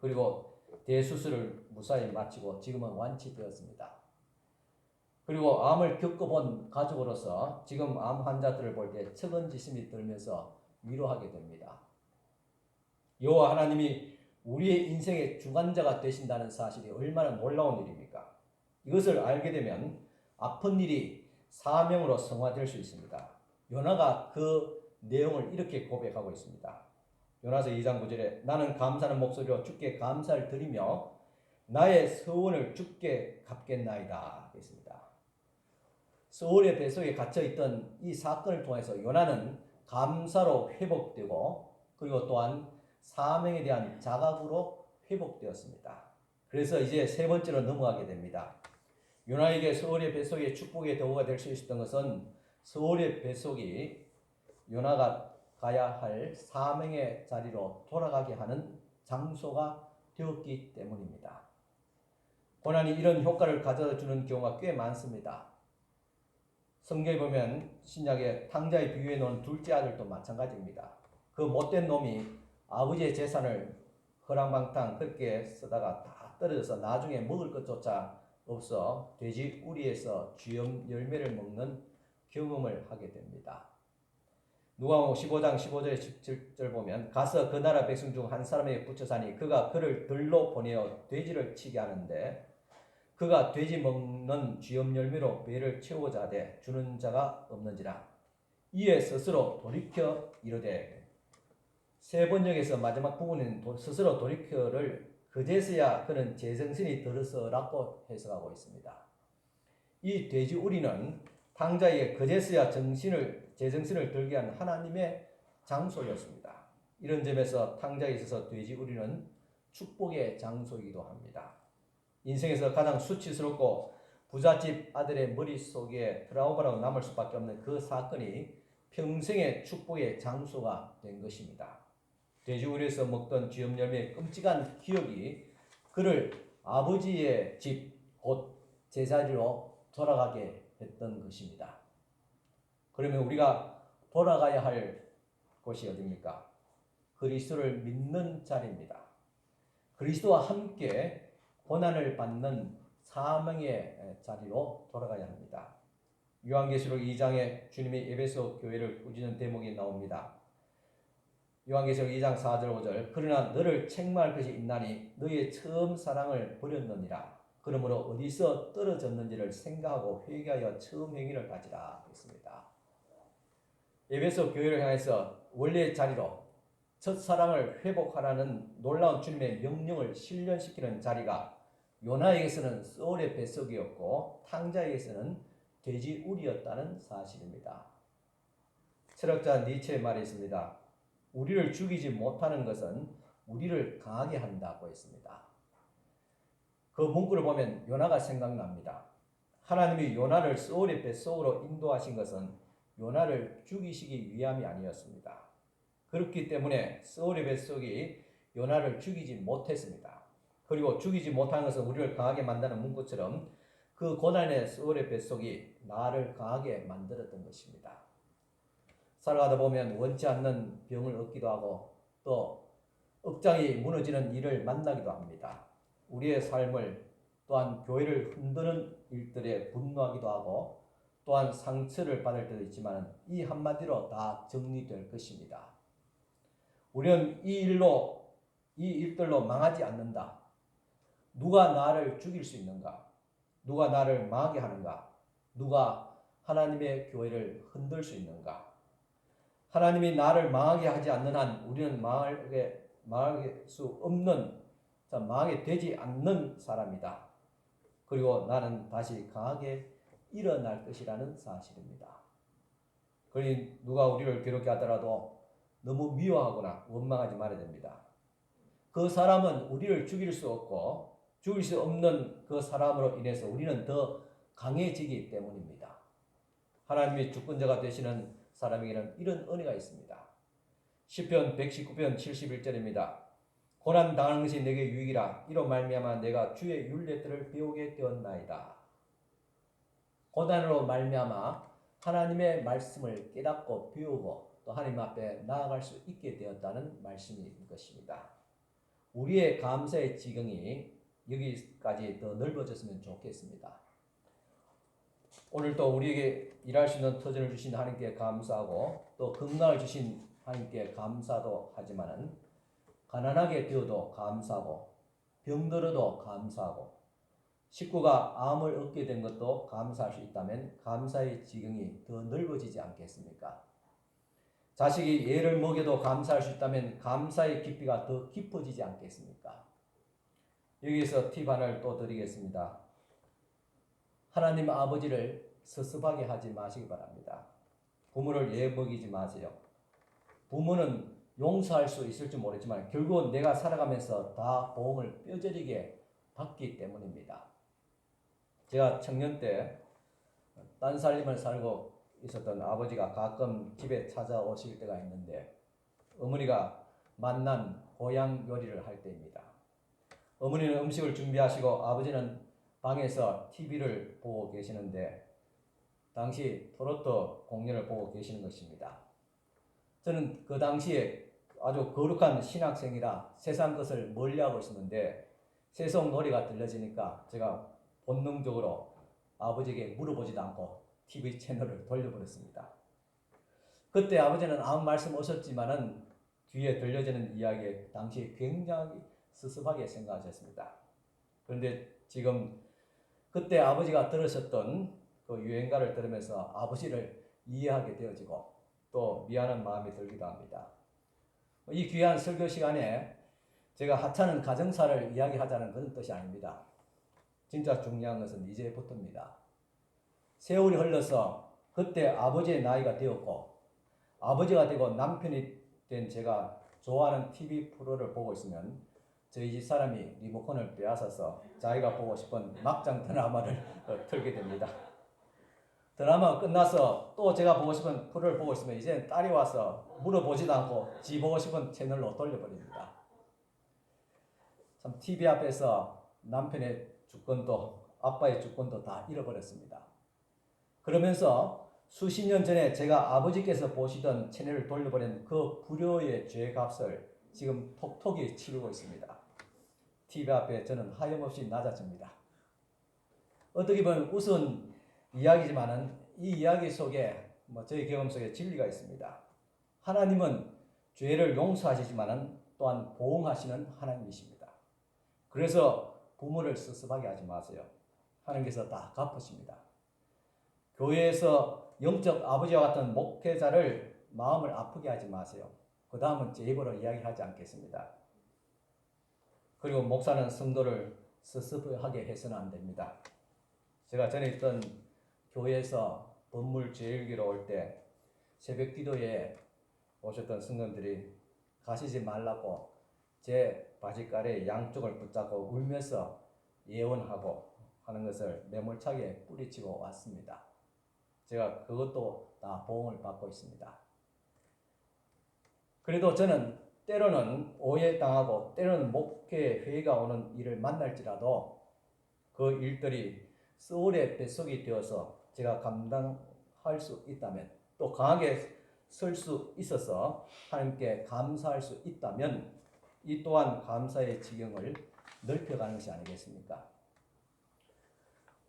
그리고 대수술을 무사히 마치고 지금은 완치되었습니다. 그리고 암을 겪어본 가족으로서 지금 암 환자들을 볼 때 측은지심이 들면서 위로하게 됩니다. 여호와 하나님이 우리의 인생의 주관자가 되신다는 사실이 얼마나 놀라운 일입니까? 이것을 알게 되면 아픈 일이 사명으로 성화될 수 있습니다. 요나가 그 내용을 이렇게 고백하고 있습니다. 요나서 2장 9절에 나는 감사하는 목소리로 주께 감사를 드리며 나의 서원을 주께 갚겠나이다 했습니다. 서울의 뱃속에 갇혀있던 이 사건을 통해서 요나는 감사로 회복되고 그리고 또한 사명에 대한 자각으로 회복되었습니다. 그래서 이제 세 번째로 넘어가게 됩니다. 요나에게 서울의 뱃속에 축복의 도구가 될 수 있었던 것은 서울의 뱃속이 요나가 가야 할 사명의 자리로 돌아가게 하는 장소가 되었기 때문입니다. 고난이 이런 효과를 가져주는 경우가 꽤 많습니다. 성경에 보면 신약에 탕자에 비유해 놓은 둘째 아들도 마찬가지입니다. 그 못된 놈이 아버지의 재산을 허랑방탕 그렇게 쓰다가 다 떨어져서 나중에 먹을 것조차 없어 돼지 우리에서 쥐염 열매를 먹는 경험을 하게 됩니다. 누가복음 15장 15절에 17절 보면 가서 그 나라 백성 중 한 사람에게 붙여 사니 그가 그를 들로 보내어 돼지를 치게 하는데 그가 돼지 먹는 쥐염 열매로 배를 채우고자 하되 주는 자가 없는지라. 이에 스스로 돌이켜 이르되 세 번역에서 마지막 부분은 스스로 돌이켜를 그제서야 그는 제정신이 들어서라고 해석하고 있습니다. 이 돼지 우리는 탕자에게 그제서야 제정신을 들게 한 하나님의 장소였습니다. 이런 점에서 탕자에 있어서 돼지 우리는 축복의 장소이기도 합니다. 인생에서 가장 수치스럽고 부잣집 아들의 머릿속에 트라우마라고 남을 수밖에 없는 그 사건이 평생의 축복의 장소가 된 것입니다. 돼지우리에서 먹던 쥐염열매의 끔찍한 기억이 그를 아버지의 집, 곧 제자리로 돌아가게 했던 것입니다. 그러면 우리가 돌아가야 할 곳이 어디입니까? 그리스도를 믿는 자리입니다. 그리스도와 함께 고난을 받는 사명의 자리로 돌아가야 합니다. 요한계시록 2장에 주님이 에베소 교회를 꾸짖는 대목이 나옵니다. 요한계시록 2장 4절 5절 그러나 너를 책망할 것이 있나니 너의 처음 사랑을 버렸느니라. 그러므로 어디서 떨어졌는지를 생각하고 회개하여 처음 행위를 가지라 했습니다. 에베소 교회를 향해서 원래의 자리로 첫사랑을 회복하라는 놀라운 주님의 명령을 실현시키는 자리가 요나에게서는 소울의 뱃속이었고 탕자에게서는 돼지우리였다는 사실입니다. 철학자 니체의 말이 있습니다. 우리를 죽이지 못하는 것은 우리를 강하게 한다고 했습니다. 그 문구를 보면 요나가 생각납니다. 하나님이 요나를 소울의 뱃속으로 인도하신 것은 요나를 죽이시기 위함이 아니었습니다. 그렇기 때문에 소울의 뱃속이 요나를 죽이지 못했습니다. 그리고 죽이지 못한 것은 우리를 강하게 만드는 문구처럼 그 고난의 소울의 뱃속이 나를 강하게 만들었던 것입니다. 살아가다 보면 원치 않는 병을 얻기도 하고 또 억장이 무너지는 일을 만나기도 합니다. 우리의 삶을 또한 교회를 흔드는 일들에 분노하기도 하고 또한 상처를 받을 때도 있지만 이 한마디로 다 정리될 것입니다. 우리는 이 일들로 망하지 않는다. 누가 나를 죽일 수 있는가? 누가 나를 망하게 하는가? 누가 하나님의 교회를 흔들 수 있는가? 하나님이 나를 망하게 하지 않는 한 우리는 망하게 수 없는, 망하게 되지 않는 사람이다. 그리고 나는 다시 강하게 일어날 것이라는 사실입니다. 그러니 누가 우리를 괴롭게 하더라도 너무 미워하거나 원망하지 말아야 됩니다. 그 사람은 우리를 죽일 수 없고 죽일 수 없는 그 사람으로 인해서 우리는 더 강해지기 때문입니다. 하나님이 주권자가 되시는 사람에게는 이런 은혜가 있습니다. 시편 119편 71절입니다. 고난 당하는 것이 내게 유익이라 이로 말미암아 내가 주의 율례들을 배우게 되었나이다. 고난으로 말미암아 하나님의 말씀을 깨닫고 배우고 또 하나님 앞에 나아갈 수 있게 되었다는 말씀인 것입니다. 우리의 감사의 지경이 여기까지 더 넓어졌으면 좋겠습니다. 오늘도 우리에게 일할 수 있는 터전을 주신 하나님께 감사하고 또 건강을 주신 하나님께 감사도 하지만은 가난하게 되어도 감사하고 병들어도 감사하고 식구가 암을 얻게 된 것도 감사할 수 있다면 감사의 지경이 더 넓어지지 않겠습니까? 자식이 애를 먹여도 감사할 수 있다면 감사의 깊이가 더 깊어지지 않겠습니까? 여기서 팁 하나를 또 드리겠습니다. 하나님 아버지를 섭섭하게 하지 마시기 바랍니다. 부모를 애먹이지 마세요. 부모는 용서할 수 있을지 모르지만 결국은 내가 살아가면서 다 보응을 뼈저리게 받기 때문입니다. 제가 청년 때 딴살림을 살고 있었던 아버지가 가끔 집에 찾아오실 때가 있는데 어머니가 맛난 고향 요리를 할 때입니다. 어머니는 음식을 준비하시고 아버지는 방에서 TV를 보고 계시는데 당시 트로트 공연을 보고 계시는 것입니다. 저는 그 당시에 아주 거룩한 신학생이라 세상 것을 멀리하고 있었는데 세속 노래가 들려지니까 제가 본능적으로 아버지에게 물어보지도 않고 TV 채널을 돌려버렸습니다. 그때 아버지는 아무 말씀 없었지만은 뒤에 들려지는 이야기에 당시 굉장히 섭섭하게 생각하셨습니다. 그런데 지금 그때 아버지가 들으셨던 그 유행가를 들으면서 아버지를 이해하게 되어지고 또 미안한 마음이 들기도 합니다. 이 귀한 설교 시간에 제가 하찮은 가정사를 이야기하자는 그런 뜻이 아닙니다. 진짜 중요한 것은 이제부터입니다. 세월이 흘러서 그때 아버지의 나이가 되었고 아버지가 되고 남편이 된 제가 좋아하는 TV 프로를 보고 있으면 저희 집 사람이 리모컨을 빼앗아서 자기가 보고 싶은 막장 드라마를 틀게 됩니다. 드라마 끝나서 또 제가 보고 싶은 프로를 보고 있으면 이제는 딸이 와서 물어보지도 않고 지 보고 싶은 채널로 돌려버립니다. 참 TV 앞에서 남편의 주권도 아빠의 주권도 다 잃어버렸습니다. 그러면서 수십 년 전에 제가 아버지께서 보시던 채널을 돌려버린 그 불효의 죄값을 지금 톡톡히 치르고 있습니다. TV 앞에 저는 하염없이 낮아집니다. 어떻게 보면 우스운 이야기지만은 이 이야기 속에 저희 경험 속에 진리가 있습니다. 하나님은 죄를 용서하시지만은 또한 보응하시는 하나님이십니다. 그래서 부모를 섭섭하게 하지 마세요. 하나님께서 다 갚으십니다. 교회에서 영적 아버지와 같은 목회자를 마음을 아프게 하지 마세요. 그 다음은 제 입으로 이야기하지 않겠습니다. 그리고 목사는 성도를 섭섭하게 해서는 안 됩니다. 제가 전에 있던 교회에서 법물 제일기로 올 때 새벽 기도에 오셨던 성도들이 가시지 말라고 제 바지가래 양쪽을 붙잡고 울면서 예언하고 하는 것을 매몰차게 뿌리치고 왔습니다. 제가 그것도 다 보응을 받고 있습니다. 그래도 저는 때로는 오해당하고 때로는 목회 회의가 오는 일을 만날지라도 그 일들이 소울의 뱃속이 되어서 제가 감당할 수 있다면 또 강하게 설 수 있어서 하나님께 감사할 수 있다면 이 또한 감사의 지경을 넓혀가는 것이 아니겠습니까?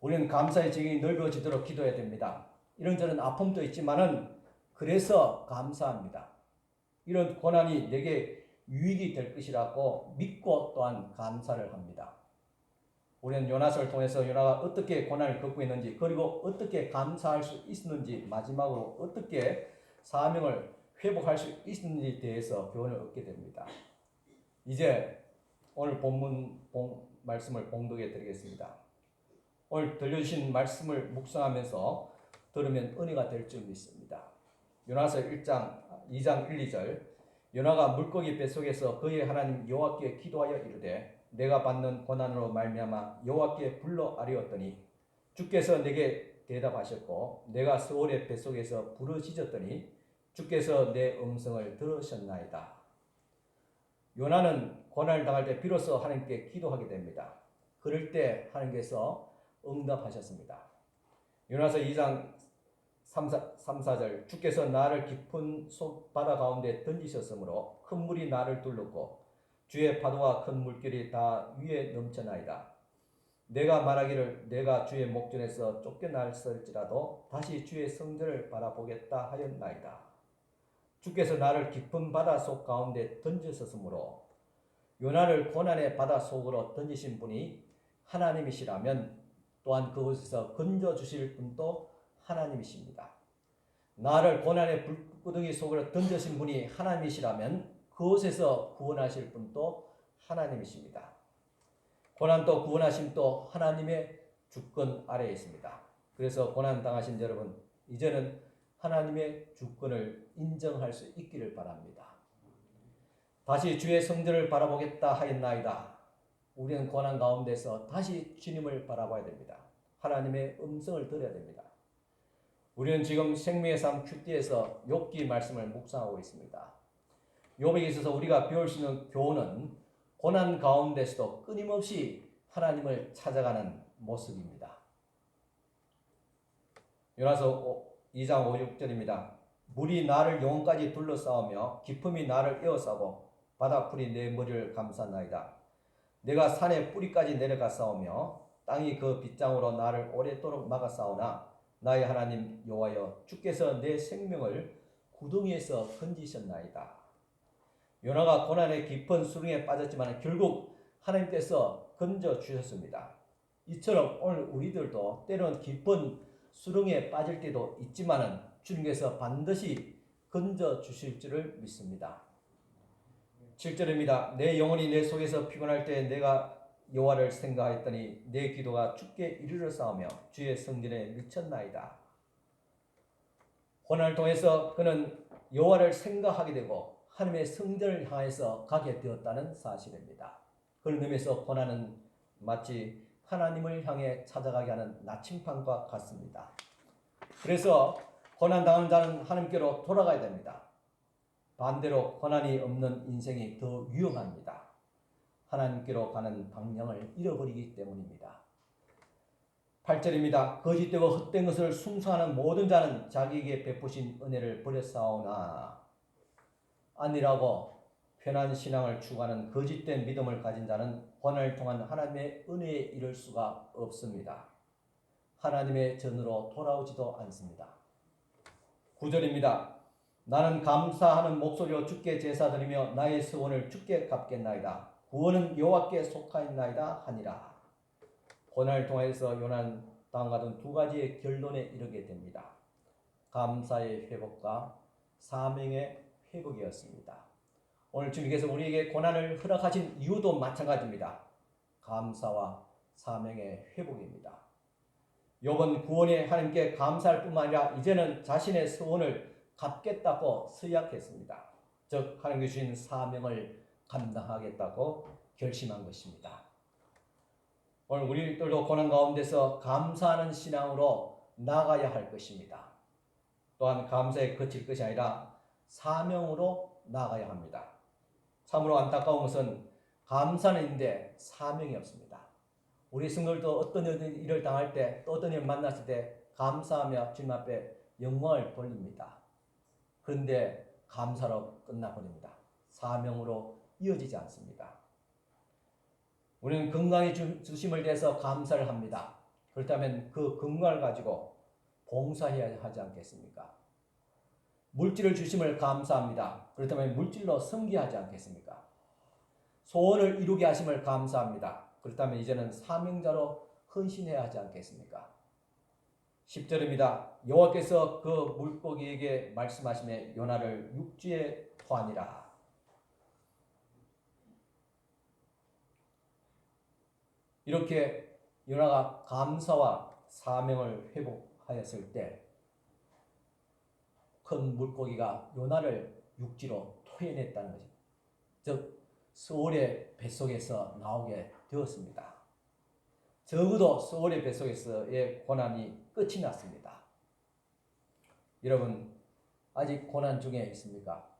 우리는 감사의 지경이 넓어지도록 기도해야 됩니다. 이런저런 아픔도 있지만은 그래서 감사합니다. 이런 고난이 내게 유익이 될 것이라고 믿고 또한 감사를 합니다. 우리는 요나서를 통해서 요나가 어떻게 고난을 겪고 있는지 그리고 어떻게 감사할 수 있었는지 마지막으로 어떻게 사명을 회복할 수 있었는지에 대해서 교훈을 얻게 됩니다. 이제 오늘 본문 말씀을 봉독해 드리겠습니다. 오늘 들려주신 말씀을 묵상하면서 들으면 은혜가 될 줄 믿습니다. 요나서 2장 1, 2절 요나가 물고기 뱃속에서 그의 하나님 여호와께 기도하여 이르되 내가 받는 고난으로 말미암아 여호와께 불러 아뢰었더니 주께서 내게 대답하셨고 내가 스올의 뱃속에서 부르짖었더니 주께서 내 음성을 들으셨나이다. 요나는 고난을 당할 때 비로소 하나님께 기도하게 됩니다. 그럴 때 하나님께서 응답하셨습니다. 요나서 2장 3, 4절 주께서 나를 깊은 속 바다 가운데 던지셨으므로 큰 물이 나를 둘렀고 주의 파도와 큰 물결이 다 위에 넘쳐나이다. 내가 말하기를 내가 주의 목전에서 쫓겨날을지라도 다시 주의 성전을 바라보겠다 하였나이다. 주께서 나를 깊은 바다 속 가운데 던지셨으므로 요나를 고난의 바다 속으로 던지신 분이 하나님이시라면 또한 그곳에서 건져주실 분도 하나님이십니다. 나를 고난의 불구덩이 속으로 던지신 분이 하나님이시라면 그곳에서 구원하실 분도 하나님이십니다. 고난도 구원하심도 하나님의 주권 아래에 있습니다. 그래서 고난 당하신 여러분 이제는 하나님의 주권을 인정할 수 있기를 바랍니다. 다시 주의 성전을 바라보겠다 하였나이다. 우리는 고난 가운데서 다시 주님을 바라봐야 됩니다. 하나님의 음성을 들어야 됩니다. 우리는 지금 생명의 삶 큐티에서 욥기 말씀을 묵상하고 있습니다. 욥에 있어서 우리가 배울 수 있는 교훈은 고난 가운데서도 끊임없이 하나님을 찾아가는 모습입니다. 요나서 2장 5, 6절입니다. 물이 나를 영혼까지 둘러싸우며 깊음이 나를 에워싸고 바다풀이 내 머리를 감쌌나이다. 내가 산의 뿌리까지 내려갔사오며 땅이 그 빗장으로 나를 오랫도록 막았사오나 나의 하나님 여호와여 주께서 내 생명을 구덩이에서 건지셨나이다. 요나가 고난의 깊은 수렁에 빠졌지만 결국 하나님께서 건져주셨습니다. 이처럼 오늘 우리들도 때로는 깊은 수렁에 빠질 때도 있지만 주님께서 반드시 건져주실 줄을 믿습니다. 7절입니다. 내 영혼이 내 속에서 피곤할 때 내가 여호와를 생각하였더니 내 기도가 주께 이르렀사오며 주의 성전에 미쳤나이다. 고난을 통해서 그는 여호와를 생각하게 되고 하나님의 성전을 향해서 가게 되었다는 사실입니다. 그런 의미에서 고난은 마치 하나님을 향해 찾아가게 하는 나침반과 같습니다. 그래서 고난당한 자는 하나님께로 돌아가야 됩니다. 반대로 고난이 없는 인생이 더 위험합니다. 하나님께로 가는 방향을 잃어버리기 때문입니다. 8절입니다. 거짓되고 헛된 것을 숭상하는 모든 자는 자기에게 베푸신 은혜를 버렸사오나 아니라고 편한 신앙을 추구하는 거짓된 믿음을 가진 자는 고난을 통한 하나님의 은혜에 이를 수가 없습니다. 하나님의 전으로 돌아오지도 않습니다. 9절입니다. 나는 감사하는 목소리로 주께 제사드리며 나의 서원을 주께 갚겠나이다. 구원은 여호와께 속하였나이다 하니라. 고난을 통해서 요나는 다음과 같은 두 가지의 결론에 이르게 됩니다. 감사의 회복과 사명의 회복이었습니다. 오늘 주님께서 우리에게 고난을 허락하신 이유도 마찬가지입니다. 감사와 사명의 회복입니다. 욥은 구원에 하나님께 감사할 뿐만 아니라 이제는 자신의 소원을 갚겠다고 서약했습니다. 즉 하나님께 주신 사명을 감당하겠다고 결심한 것입니다. 오늘 우리들도 고난 가운데서 감사하는 신앙으로 나가야 할 것입니다. 또한 감사에 그칠 것이 아니라 사명으로 나가야 합니다. 참으로 안타까운 것은 감사는 있는데 사명이 없습니다. 우리 성도들도 어떤 일을 당할 때 또 어떤 일을 만났을 때 감사하며 주님 앞에 영광을 돌립니다. 그런데 감사로 끝나버립니다. 사명으로 이어지지 않습니다. 우리는 건강의 주심을 대해서 감사를 합니다. 그렇다면 그 건강을 가지고 봉사해야 하지 않겠습니까? 물질을 주심을 감사합니다. 그렇다면 물질로 섬기하지 않겠습니까? 소원을 이루게 하심을 감사합니다. 그렇다면 이제는 사명자로 헌신해야 하지 않겠습니까? 10절입니다. 여호와께서 그 물고기에게 말씀하시매 요나를 육지에 토하니라. 이렇게 요나가 감사와 사명을 회복하였을 때 큰 물고기가 요나를 육지로 토해냈다는 것입니다. 즉 스올의 뱃속에서 나오게 되었습니다. 적어도 스올의 뱃속에서의 고난이 끝이 났습니다. 여러분 아직 고난 중에 있습니까?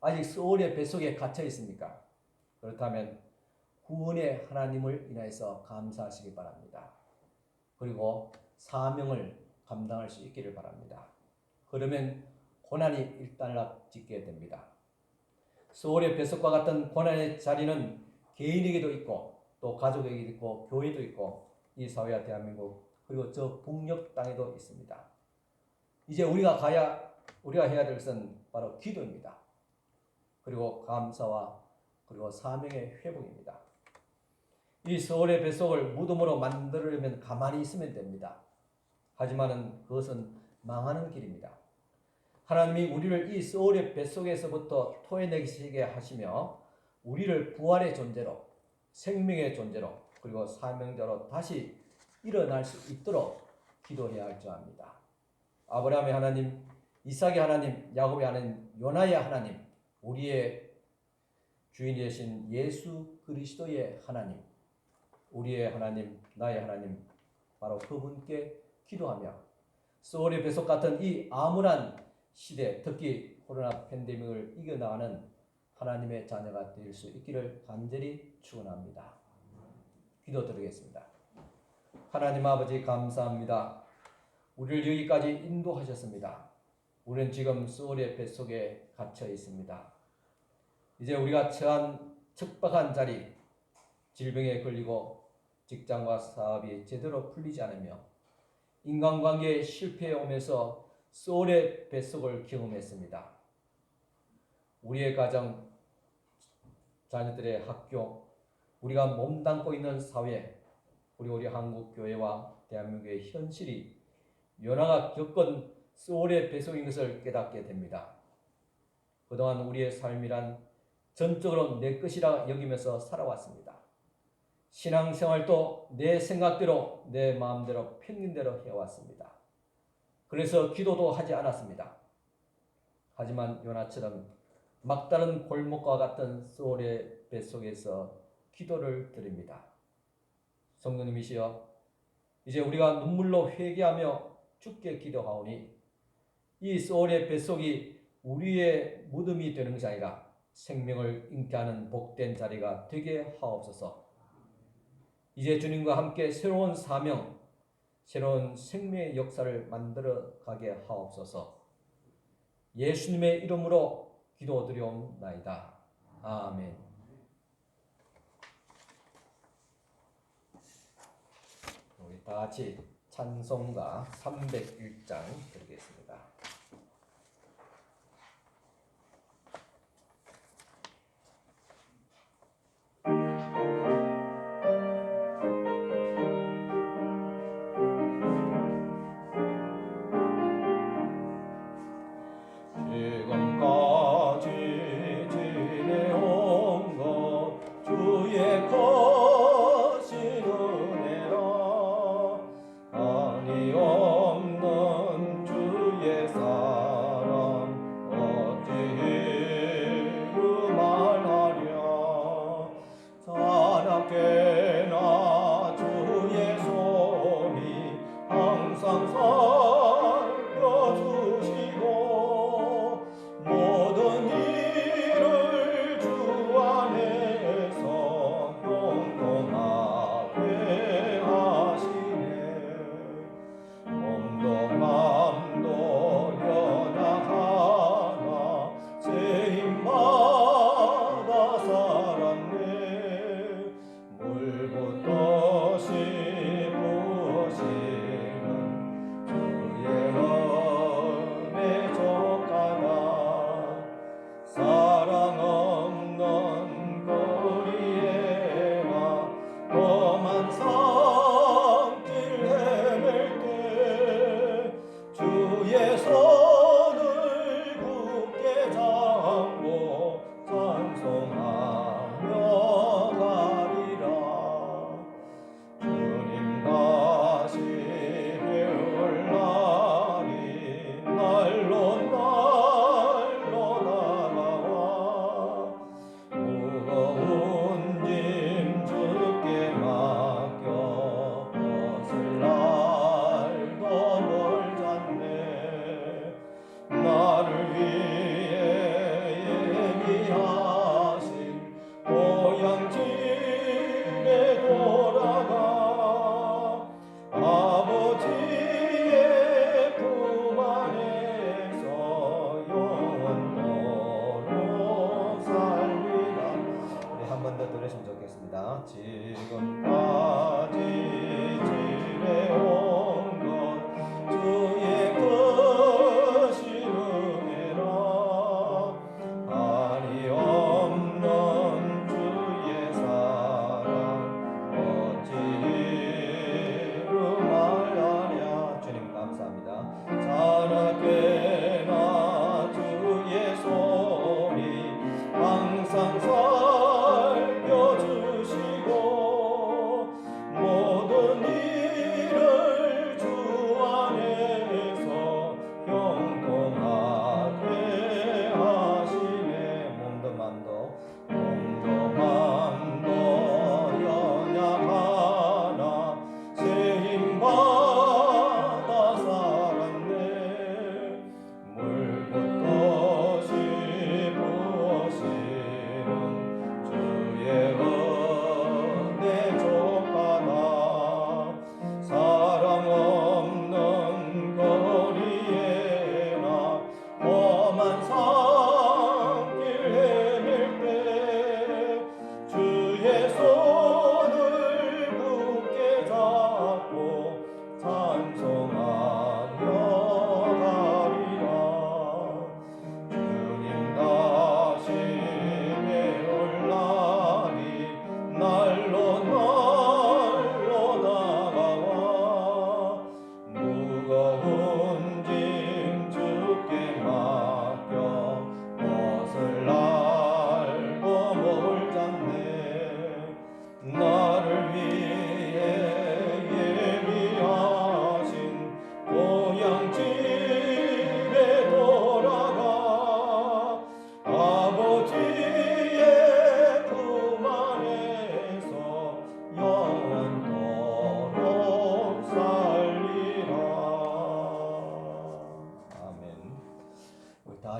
아직 스올의 뱃속에 갇혀 있습니까? 그렇다면 구원의 하나님을 인하여서 감사하시기 바랍니다. 그리고 사명을 감당할 수 있기를 바랍니다. 그러면 고난이 일단락짓게 됩니다. 스올의 뱃속과 같은 고난의 자리는 개인에게도 있고 또 가족에게도 있고 교회도 있고 이 사회와 대한민국 그리고 저 북녘 땅에도 있습니다. 이제 우리가 해야 될 것은 바로 기도입니다. 그리고 감사와 그리고 사명의 회복입니다. 이 스올의 뱃속을 무덤으로 만들려면 가만히 있으면 됩니다. 하지만은 그것은 망하는 길입니다. 하나님이 우리를 이 스올의 뱃속에서부터 토해내시게 하시며 우리를 부활의 존재로 생명의 존재로 그리고 사명자로 다시 일어날 수 있도록 기도해야 할 줄 압니다. 아브라함의 하나님, 이삭의 하나님, 야곱의 하나님, 요나의 하나님, 우리의 주인이 되신 예수 그리스도의 하나님, 우리의 하나님, 나의 하나님, 바로 그분께 기도하며 스올의 뱃속 같은 이 암울한 시대, 특히 코로나 팬데믹을 이겨나가는 하나님의 자녀가 될 수 있기를 간절히 축원합니다. 기도드리겠습니다. 하나님 아버지 감사합니다. 우리를 여기까지 인도하셨습니다. 우리는 지금 스올의 뱃속에 갇혀 있습니다. 이제 우리가 처한 척박한 자리, 질병에 걸리고 직장과 사업이 제대로 풀리지 않으며 인간관계에 실패해 오면서 스올의 뱃속을 경험했습니다. 우리의 가정, 자녀들의 학교, 우리가 몸담고 있는 사회, 그리고 우리 한국 교회와 대한민국의 현실이 요나가 겪은 스올의 뱃속인 것을 깨닫게 됩니다. 그동안 우리의 삶이란 전적으로 내 것이라 여기면서 살아왔습니다. 신앙생활도 내 생각대로 내 마음대로 편견대로 해왔습니다. 그래서 기도도 하지 않았습니다. 하지만 요나처럼 막다른 골목과 같은 스올의 뱃속에서 기도를 드립니다. 성령님이시여, 이제 우리가 눈물로 회개하며 주께 기도하오니 이 소울의 뱃속이 우리의 무덤이 되는 것이 아니라 생명을 잉태하는 복된 자리가 되게 하옵소서. 이제 주님과 함께 새로운 사명, 새로운 생명의 역사를 만들어 가게 하옵소서. 예수님의 이름으로 기도드리옵나이다. 아멘. 우리 다 같이 찬송가 301장 드리겠습니다. 지금까지 지내온 것 주의 거신 은혜라 아니 없는 주의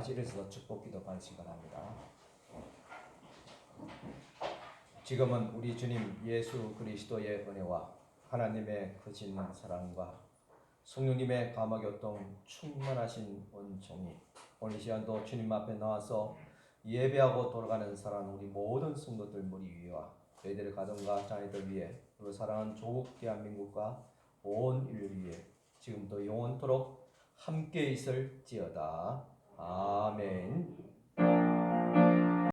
같이 일어서서 축복 기도 받으시기 바랍니다. 지금은 우리 주님 예수 그리스도의 은혜와 하나님의 크신 사랑과 성령님의 감화교통 충만하신 은총이 오늘 이 시간도 주님 앞에 나와서 예배하고 돌아가는 사랑하는 우리 모든 성도들 머리 위와 저희들의 가정과 자녀들 위해 그리고 사랑하는 조국 대한민국과 온 인류 위해 지금도 영원토록 함께 있을지어다. 아멘.